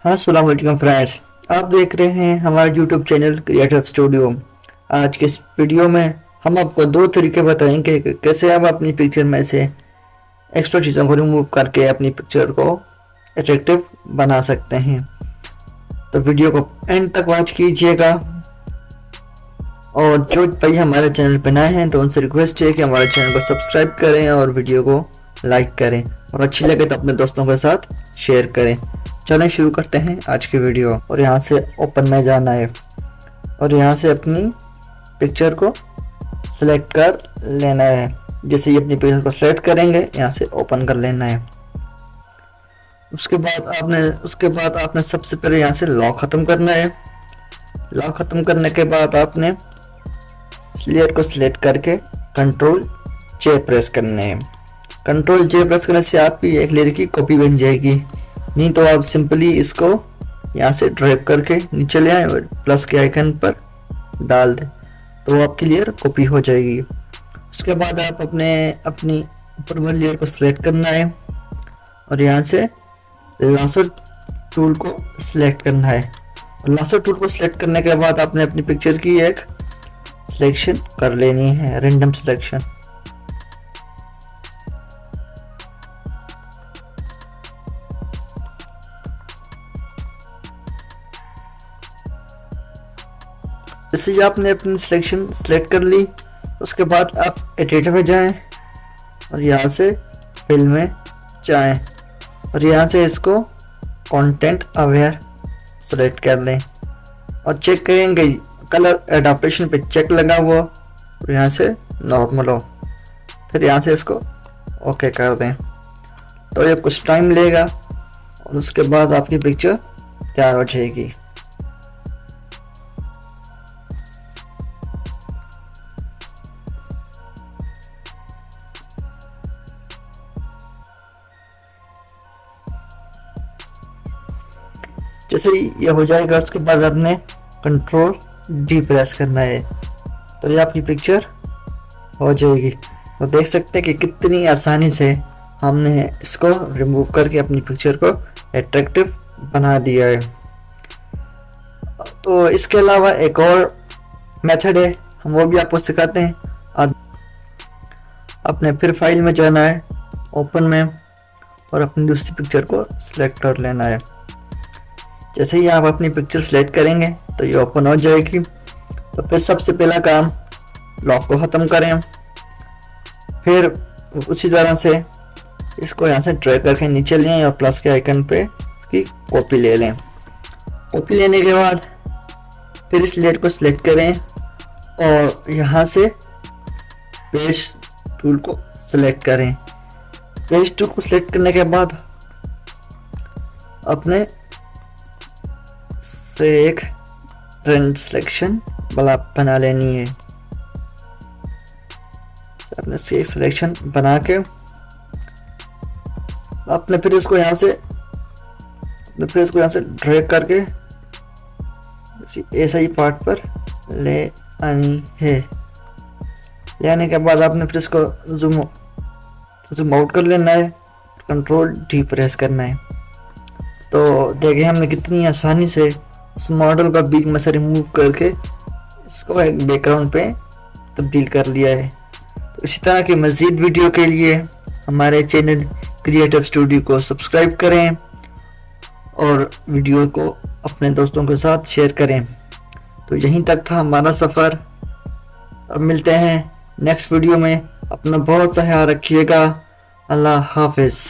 हाँ, अस्सलाम वालेकुम फ्रेंड्स। आप देख रहे हैं हमारा यूट्यूब चैनल क्रिएटिव स्टूडियो। आज के इस वीडियो में हम आपको दो तरीके बताएंगे कि कैसे आप अपनी पिक्चर में से एक्स्ट्रा चीज़ों को रिमूव करके अपनी पिक्चर को अट्रैक्टिव बना सकते हैं। तो वीडियो को एंड तक वॉच कीजिएगा। और जो भाई हमारे चैनल पर नए हैं तो उनसे रिक्वेस्ट है कि हमारे चैनल को सब्सक्राइब करें और वीडियो को लाइक करें, और अच्छी लगे तो अपने दोस्तों के साथ शेयर करें। चलें शुरू करते हैं आज की वीडियो। और यहाँ से ओपन में जाना है और यहाँ से अपनी पिक्चर को सिलेक्ट कर लेना है। जैसे ही अपनी पिक्चर को सिलेक्ट करेंगे यहाँ से ओपन कर लेना है। उसके बाद आपने सबसे पहले यहाँ से लॉक ख़त्म करना है। लॉक ख़त्म करने के बाद आपने इस लेयर को सिलेक्ट करके कंट्रोल जे प्रेस करने हैं। कंट्रोल जे प्रेस करने से आपकी एक लेयर की कॉपी बन जाएगी। नहीं तो आप सिंपली इसको यहाँ से ड्रैग करके नीचे ले आए और प्लस के आइकन पर डाल दें तो आपकी लेयर कॉपी हो जाएगी। उसके बाद आप अपनी ऊपर वाली लेयर को सिलेक्ट करना है और यहाँ से लासो टूल को सिलेक्ट करना है। लासो टूल को सिलेक्ट करने के बाद आपने अपनी पिक्चर की एक सिलेक्शन कर लेनी है, रैंडम सिलेक्शन। जैसे ही आपने अपनी सिलेक्शन सेलेक्ट कर ली उसके बाद आप एडिट में जाएं और यहाँ से फिल में जाएं और यहाँ से इसको कंटेंट अवेयर सेलेक्ट कर लें और चेक करेंगे कलर एडाप्टेशन पे चेक लगा हुआ और यहाँ से नॉर्मल हो। फिर यहाँ से इसको ओके कर दें तो ये कुछ टाइम लेगा और उसके बाद आपकी पिक्चर तैयार हो जाएगी। जैसे ही ये हो जाएगा उसके बाद आपने कंट्रोल डी प्रेस करना है तो ये आपकी पिक्चर हो जाएगी। तो देख सकते हैं कि कितनी आसानी से हमने इसको रिमूव करके अपनी पिक्चर को अट्रैक्टिव बना दिया है। तो इसके अलावा एक और मेथड है, हम वो भी आपको सिखाते हैं। अपने फिर फाइल में जाना है, ओपन में, और अपनी दूसरी पिक्चर को सिलेक्ट कर लेना है। जैसे ही आप अपनी पिक्चर सेलेक्ट करेंगे तो ये ओपन हो जाएगी। तो फिर सबसे पहला काम लॉक को ख़त्म करें। फिर उसी तरह से इसको यहाँ से ड्रैग करके नीचे लें और प्लस के आइकन पे इसकी कॉपी ले लें। कॉपी लेने के बाद फिर इस लेयर को सिलेक्ट करें और यहाँ से पेज टूल को सिलेक्ट करें। पेज टूल को सिलेक्ट करने के बाद अपने से एक रैंडम सिलेक्शन बना लेनी है। अपने से एक सिलेक्शन बना के आपने फिर इसको यहाँ से ड्रैग करके ऐसा ही पार्ट पर ले आनी है। ले आने के बाद आपने फिर इसको जूम आउट कर लेना है, कंट्रोल डी प्रेस करना है। तो देखिए हमने कितनी आसानी से उस मॉडल का बीच में से रिमूव करके इसको एक बैकग्राउंड पे तब्दील कर लिया है। तो इसी तरह के मज़ीद वीडियो के लिए हमारे चैनल क्रिएटिव स्टूडियो को सब्सक्राइब करें और वीडियो को अपने दोस्तों के साथ शेयर करें। तो यहीं तक था हमारा सफ़र। अब मिलते हैं नेक्स्ट वीडियो में। अपना बहुत सा ख्याल रखिएगा। अल्लाह हाफिज़।